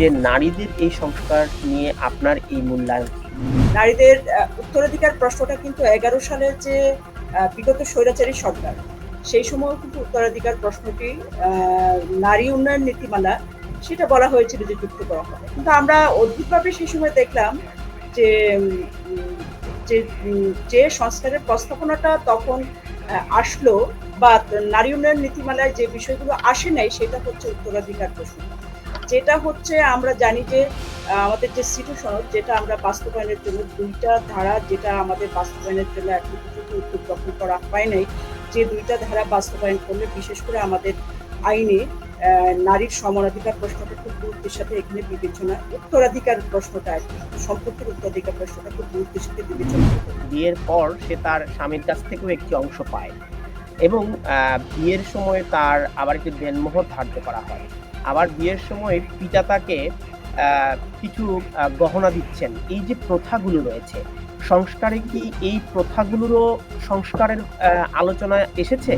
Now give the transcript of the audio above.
যে নারীদের এই সংস্কার নিয়ে আপনার এই মূল্যায়ন কি? নারীদের উত্তরাধিকার প্রশ্নটা কিন্তু ১১ সালের যে বিগত স্বৈরাচারী সরকার, সেই সময়ও কিন্তু উত্তরাধিকার প্রশ্নটি আ নারী উন্নয়ন নীতিমালা সেটা বলা হয়েছিল যে যুক্ত করা হবে। কিন্তু আমরা অদ্ভুতভাবে সেই সময় দেখলাম যে উম যে যে সংস্কারের প্রস্তাবনাটা তখন আসলো বা নারী উন্নয়ন নীতিমালায় যে বিষয়গুলো আসে নাই সেটা হচ্ছে উত্তরাধিকার প্রশ্ন। যেটা হচ্ছে আমরা জানি যে আমাদের যে সিটু সনদ যেটা আমরা বাস্তবায়নের জন্য ২ টা ধারা যেটা আমাদের বাস্তবায়নের জন্য এখন পর্যন্ত উদ্যোগ গ্রহণ করা হয় নাই। যে ২ টা ধারা বাস্তবায়ন করলে বিশেষ করে আমাদের আইনে নারীর সমানাধিকার প্রশ্নটা খুব গুরুত্বের সাথে এখানে বিবেচনা উত্তরাধিকার প্রশ্নটা আরকি সম্পত্তির উত্তরাধিকার প্রশ্নটা খুব গুরুত্বের সাথে বিবেচনা হবে। বিয়ের পর সে তার স্বামীর কাছ থেকেও একটি অংশ পায় এবং বিয়ের সময় তার আবার একটি দেনমোহর ধার্য করা হয়। আবার বিয়ের সময় পিতা তাকে আ কিছু গহনা দিচ্ছেন। এই যে প্রথাগুলো রয়েছে, সংস্কারে কি এই প্রথাগুলোরও সংস্কারের আলোচনা এসেছে?